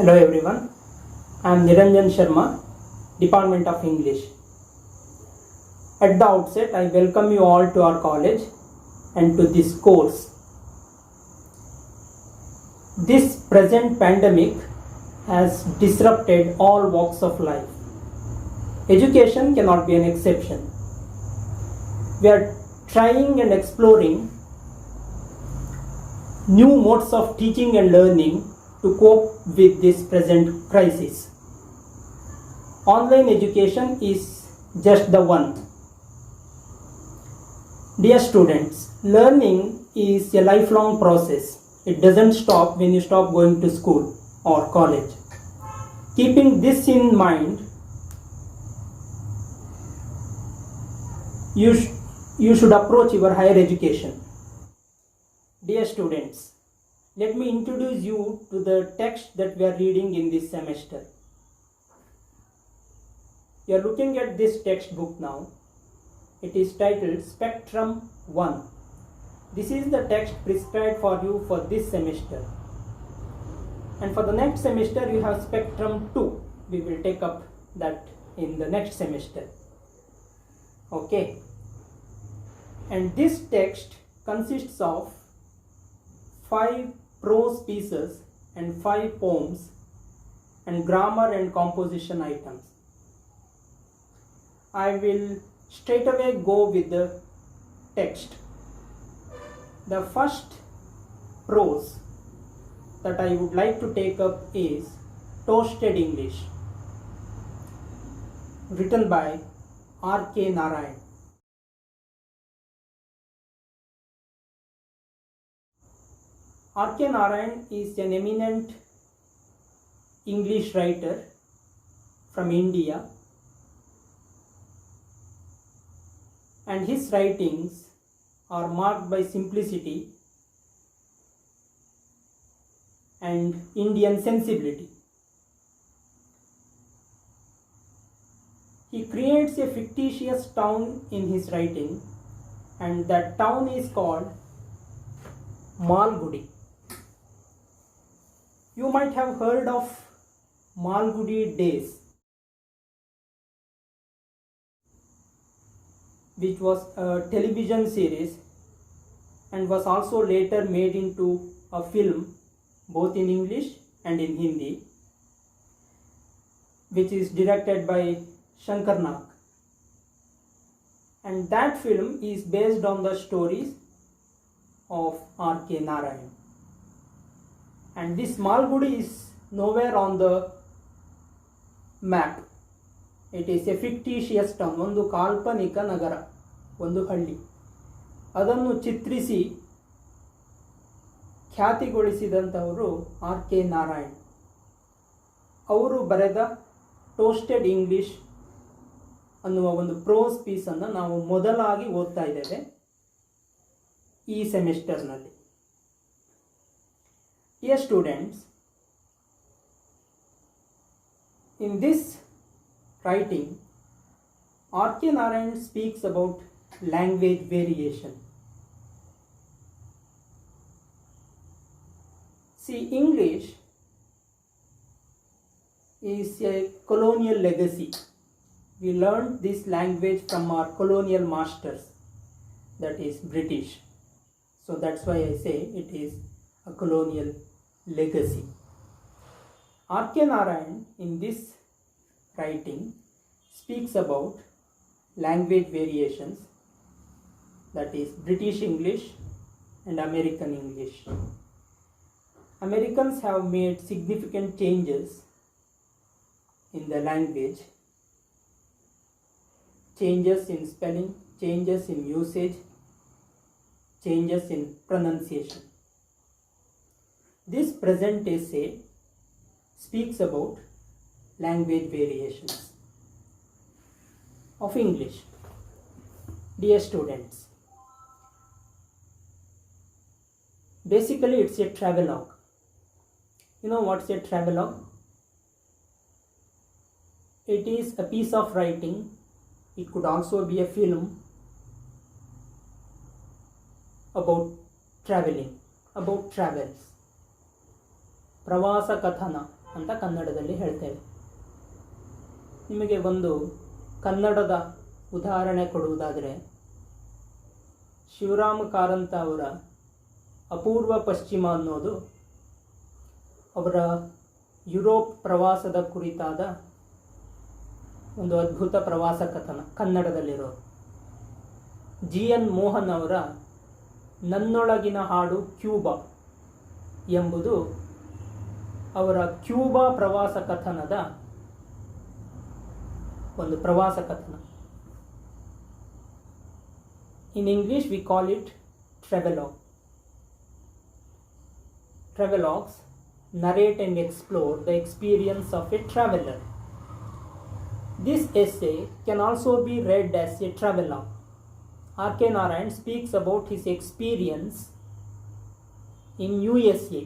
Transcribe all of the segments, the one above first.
Hello everyone, I am Niranjan Sharma, Department of English. At the outset, I welcome you all to our college and to this course. This present pandemic has disrupted all walks of life. Education cannot be an exception. We are trying and exploring new modes of teaching and learning to cope with this present crisis. Online education is just the one. Dear students, learning is a lifelong process. It doesn't stop when you stop going to school or college. Keeping this in mind, you should approach your higher education. Dear students, let me introduce you to the text that we are reading in this semester. You are looking at this textbook now. It is titled Spectrum 1. This is the text prescribed for you for this semester. And for the next semester you have Spectrum 2. We will take up that in the next semester. Okay. And this text consists of 5 prose pieces and 5 poems and grammar and composition items. I will straight away go with the text. The first prose that I would like to take up is Toasted English, written by R.K. Narayan. R.K. Narayan is an eminent English writer from India, and his writings are marked by simplicity and Indian sensibility. He creates a fictitious town in his writing, and that town is called Malgudi. You might have heard of Malgudi Days, which was a television series and was also later made into a film both in English and in Hindi, which is directed by Shankar Nag. And that film is based on the stories of R.K. Narayan. And this Malgudi is nowhere on the map. It is a fictitious town, ಒಂದು ಕಾಲ್ಪನಿಕ ನಗರ, ಒಂದು ಹಳ್ಳಿ. ಅದನ್ನು ಚಿತ್ರಿಸಿ ಖ್ಯಾತಿಗೊಳಿಸಿದಂಥವರು R.K. Narayan. ಅವರು ಬರೆದ toasted English ಅನ್ನುವ ಒಂದು ಪ್ರೋಸ್ ಪೀಸನ್ನು ನಾವು ಮೊದಲಾಗಿ ಓದ್ತಾ ಇದ್ದೇವೆ ಈ ಸೆಮಿಸ್ಟರ್ನಲ್ಲಿ. Dear students, in this writing, R.K. Narayan speaks about language variation. See, English is a colonial legacy. We learned this language from our colonial masters, that is British. So that's why I say it is a colonial legacy. R.K. Narayan in this writing speaks about language variations, that is British English and American English. Americans have made significant changes in the language, changes in spelling, changes in usage, changes in pronunciation. This present essay speaks about language variations of English. Dear students, basically it's a travelogue. You know what's a travelogue? It is a piece of writing. It could also be a film about traveling, about travels. Pravasa Kathana ಅಂತ ಕನ್ನಡದಲ್ಲಿ ಹೇಳ್ತೇವೆ. ನಿಮಗೆ ಒಂದು ಕನ್ನಡದ ಉದಾಹರಣೆ ಕೊಡುವುದಾದರೆ, ಶಿವರಾಮ ಕಾರಂತ ಅವರ ಅಪೂರ್ವ ಪಶ್ಚಿಮ ಅನ್ನೋದು ಅವರ ಯುರೋಪ್ ಪ್ರವಾಸದ ಕುರಿತಾದ ಒಂದು ಅದ್ಭುತ ಪ್ರವಾಸ ಕಥನ, ಕನ್ನಡದಲ್ಲಿರೋದು. GN ಮೋಹನ್ ಅವರ ನನ್ನೊಳಗಿನ ಹಾಡು ಕ್ಯೂಬಾ ಎಂಬುದು ಅವರ ಕ್ಯೂಬಾ ಪ್ರವಾಸ ಕಥನದ ಒಂದು ಪ್ರವಾಸ ಕಥನ. In English we call it travelogue. Travelogues narrate and explore the experience of a traveler. This essay can also be read as a travelogue. R.K. Narayan speaks about his experience in USA,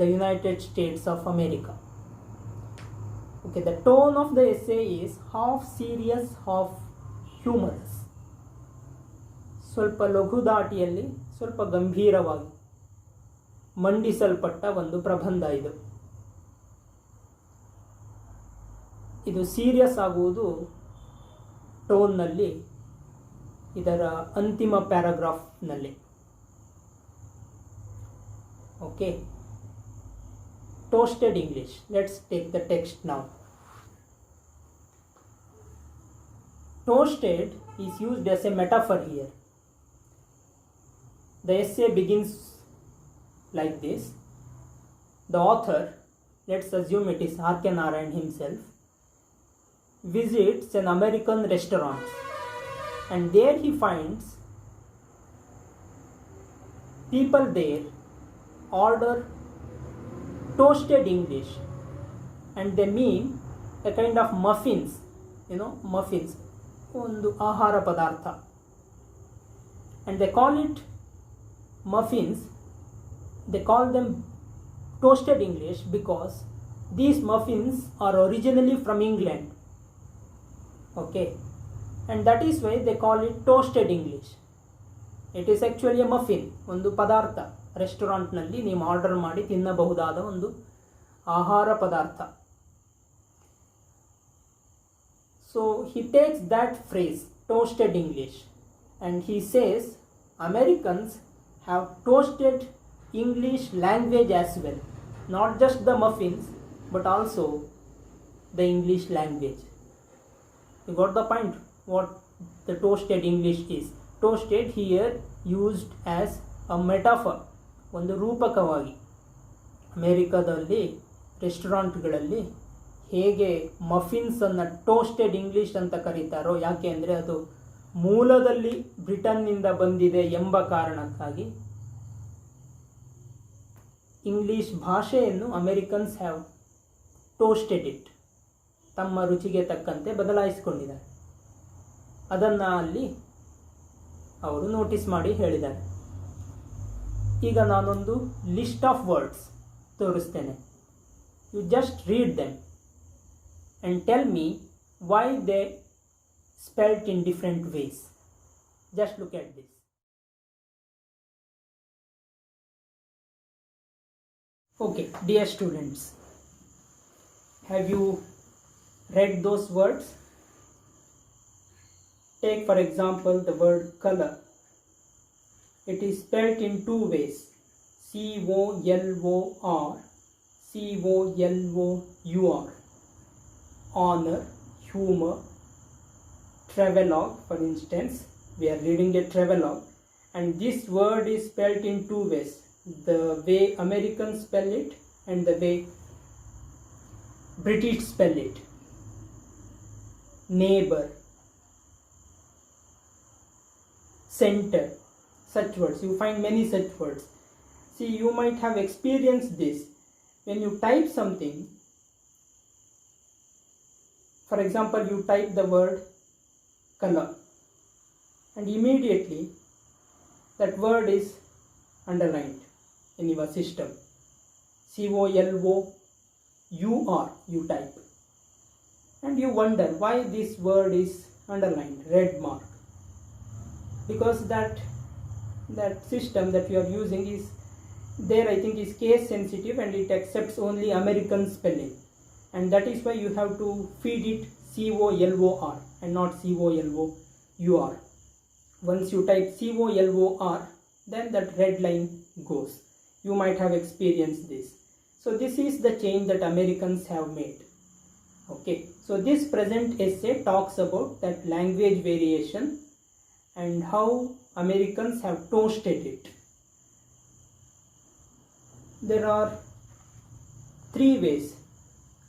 the United States of America. Okay, the tone of the essay is half serious, half humorous. ಸ್ವಲ್ಪ ಲಘುದಾಟಿಯಲ್ಲಿ ಸ್ವಲ್ಪ ಗಂಭೀರವಾಗಿ ಮಂಡಿಸಲ್ಪಟ್ಟ ಒಂದು ಪ್ರಬಂಧ ಇದು. ಇದು serious ಆಗುವುದು ಟೋನ್ನಲ್ಲಿ, ಇದರ ಅಂತಿಮ ಪ್ಯಾರಾಗ್ರಾಫ್ನಲ್ಲಿ. Okay, toasted English. Let's take the text now. Toasted is used as a metaphor here. The essay begins like this. The author, let's assume it is R.K. Narayan himself, visits an American restaurant, and there he finds people there order toasted English, and they mean a kind of muffins, muffins, ಒಂದು ಆಹಾರ ಪದಾರ್ಥ, and they call it muffins. They call them toasted English because these muffins are originally from England. Okay, and that is why they call it toasted English. It is actually a muffin, ಒಂದು ಪದಾರ್ಥ, ರೆಸ್ಟೋರೆಂಟ್ನಲ್ಲಿ ನೀವು order ಮಾಡಿ ತಿನ್ನಬಹುದಾದ ಒಂದು ಆಹಾರ ಪದಾರ್ಥ. So he takes that phrase, toasted English, and he says Americans have toasted English language as well, not just the muffins but also the English language. You got the point what the toasted English is. Toasted here used as a metaphor, ಒಂದು ರೂಪಕವಾಗಿ. ಅಮೇರಿಕಾದಲ್ಲಿ ರೆಸ್ಟೋರೆಂಟ್ಗಳಲ್ಲಿ ಹೇಗೆ ಮಫಿನ್ಸನ್ನು toasted English ಅಂತ ಕರೀತಾರೋ, ಯಾಕೆ ಅಂದರೆ ಅದು ಮೂಲದಲ್ಲಿ ಬ್ರಿಟನ್ನಿಂದ ಬಂದಿದೆ ಎಂಬ ಕಾರಣಕ್ಕಾಗಿ ಇಂಗ್ಲೀಷ್ ಭಾಷೆಯನ್ನು ಅಮೇರಿಕನ್ಸ್ ಹ್ಯಾವ್ ಟೋಸ್ಟೆಡ್ ಇಟ್, ತಮ್ಮ ರುಚಿಗೆ ತಕ್ಕಂತೆ ಬದಲಾಯಿಸಿಕೊಂಡಿದ್ದಾರೆ. ಅದನ್ನು ಅಲ್ಲಿ ಅವರು ನೋಟಿಸ್ ಮಾಡಿ ಹೇಳಿದ್ದಾರೆ. ಈಗ ನಾನೊಂದು ಲಿಸ್ಟ್ ಆಫ್ ವರ್ಡ್ಸ್ ತೋರಿಸ್ತೇನೆ. You just read them and tell me why they spelt in different ways. Just look at this. Okay, dear students, have you read those words? Take for example the word color. It is spelt in two ways, C-O-L-O-R, C-O-L-O-U-R. Honor, humor, travelogue. For instance, we are reading a travelogue, and this word is spelled in two ways, the way Americans spell it and the way British spell it. Neighbor, center, such words. You find many such words. See, you might have experienced this when you type something. For example, you type the word color and immediately that word is underlined in your system. C-O-L-O-U-R you type, and you wonder why this word is underlined, red mark, because that system that you are using is there I think is case sensitive and it accepts only American spelling, and that is why you have to feed it COLOR and not COLOUR. Once you type COLOR, then that red line goes. You might have experienced this. So this is the change that Americans have made. Okay, so this present essay talks about that language variation and how Americans have toasted it. There are 3 ways.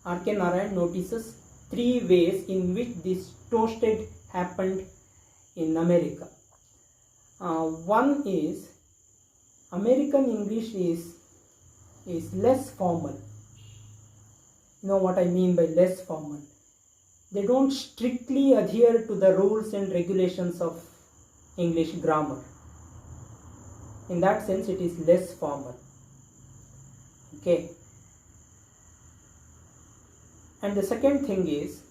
R.K. Narayan notices 3 ways in which this toasted happened in America. One is American English is less formal. You know what I mean by less formal? They don't strictly adhere to the rules and regulations of English grammar. In that sense, it is less formal. Okay. And the second thing is,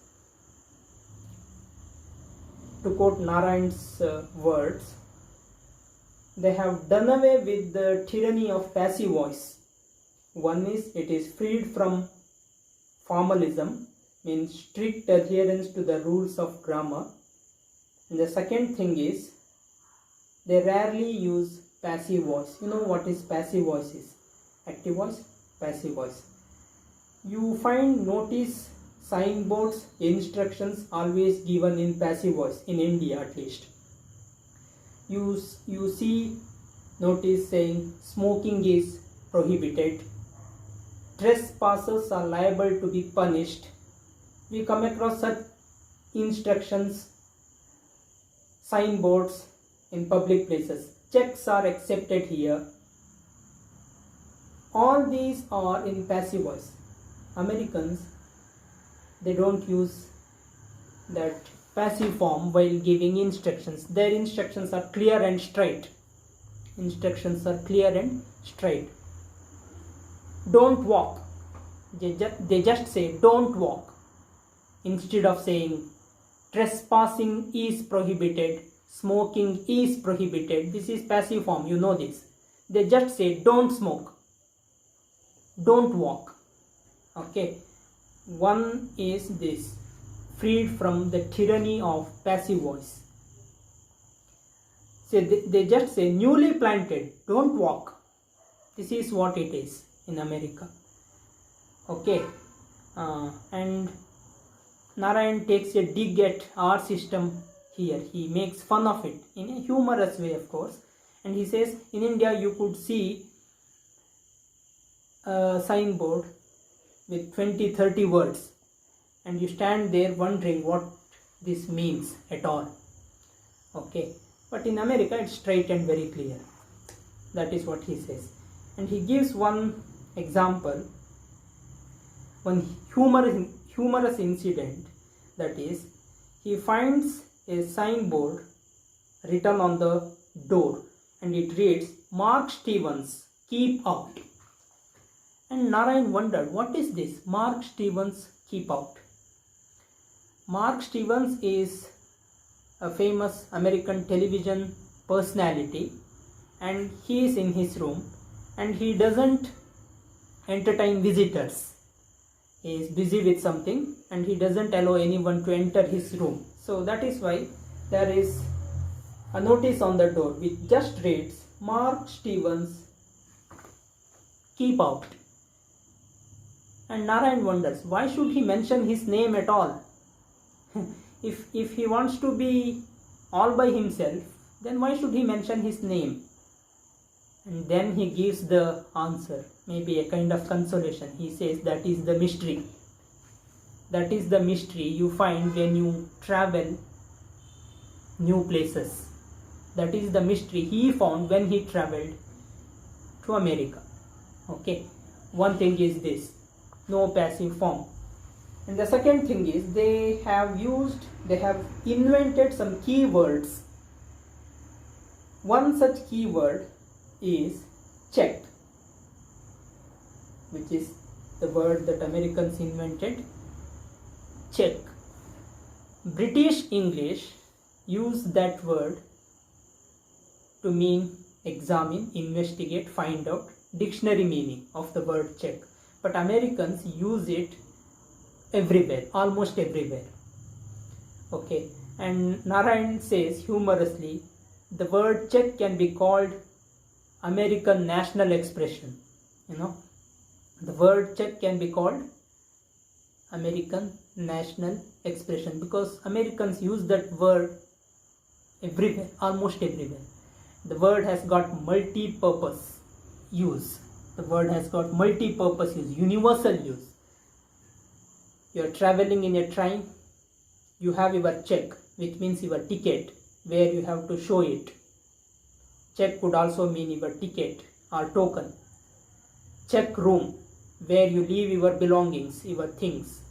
to quote Narayan's words, they have done away with the tyranny of passive voice. One is, it is freed from formalism, means strict adherence to the rules of grammar. And the second thing is, they rarely use passive voice. You know what is passive voice is? Active voice, passive voice. You find notice, signboards, instructions always given in passive voice, in India at least. You see notice saying smoking is prohibited, trespassers are liable to be punished. We come across such instructions, signboards in public places. Checks are accepted here. All these are in passive voice. Americans, they don't use that passive form while giving instructions. Their instructions are clear and straight. Instructions are clear and straight. Don't walk. They just say don't walk. Instead of saying trespassing is prohibited, smoking is prohibited. This is passive form, you know this. They just say don't smoke, don't walk. Okay. One is this, freed from the tyranny of passive voice. So they just say newly planted, don't walk. This is what it is in America. Okay. And Narayan takes a dig at our system here. He makes fun of it in a humorous way, of course. And he says, in India you could see a signboard with 20-30 words, and you stand there wondering what this means at all. Okay, but in America it's straight and very clear. That is what he says. And he gives one example, one humorous incident, that is, he finds a signboard written on the door and it reads, Mark Stevens, keep out. And Narayan wondered, what is this? Mark Stevens, keep out. Mark Stevens is a famous American television personality, and he is in his room and he doesn't entertain visitors. He is busy with something and he doesn't allow anyone to enter his room. So that is why there is a notice on the door which just reads, Mark Stevens, keep out. And Narayan wonders, why should he mention his name at all? If he wants to be all by himself, then why should he mention his name? And then he gives the answer, maybe a kind of consolation. He says that is the mystery. That is the mystery you find when you travel new places. That is the mystery he found when he traveled to America. Okay, one thing is this, no passive form. And the second thing is they have invented some keywords. One such keyword is check, which is the word that Americans invented. Check. British English use that word to mean examine, investigate, find out, dictionary meaning of the word check, but Americans use it everywhere, almost everywhere. Okay, and Narayan says humorously, the word check can be called American national expression. The word check can be called American national expression because Americans use that word everywhere, almost everywhere. The word has got multi-purpose use. The word has got multi-purpose use, universal use. You are traveling in a train, you have your check, which means your ticket, where you have to show it. Check could also mean your ticket or token. Check room, where you leave your belongings, your things.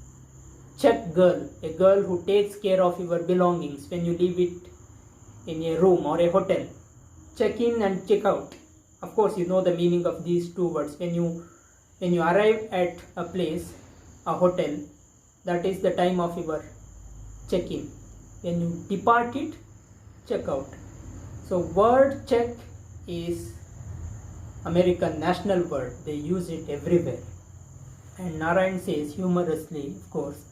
Check girl, a girl who takes care of your belongings when you leave it in a room or a hotel. Check in and check out. Of course, you know the meaning of these two words. When you arrive at a place, a hotel, that is the time of your check-in. When you depart it, check out. So word check is American national word. They use it everywhere. And Narayan says humorously, of course,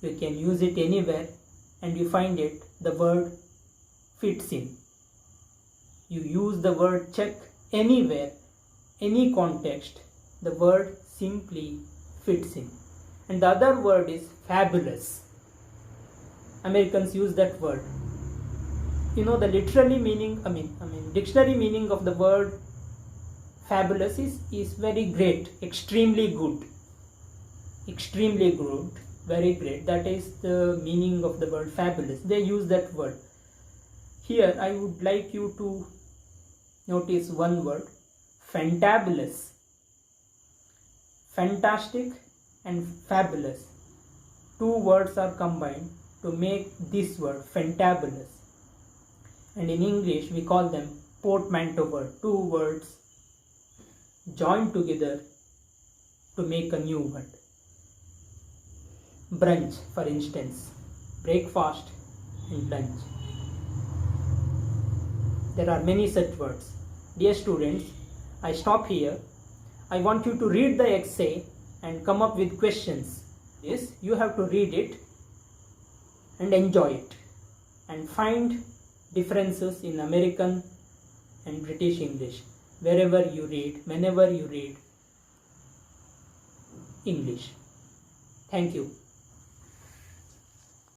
you can use it anywhere and you find it, the word fits in. You use the word check anywhere, any context, the word simply fits in. And the other word is fabulous. Americans use that word. The literally meaning, dictionary meaning of the word fabulous is very great, extremely good, very great. That is the meaning of the word fabulous. They use that word. Here I would like you to notice one word, fantabulous. Fantastic and fabulous. Two words are combined to make this word fantabulous. And in English we call them portmanteau word. Two words joined together to make a new word. Brunch, for instance, breakfast and lunch. There are many such words. Dear students, I stop here. I want you to read the essay and come up with questions. Yes, you have to read it and enjoy it and find differences in American and British English wherever you read, whenever you read English. Thank you.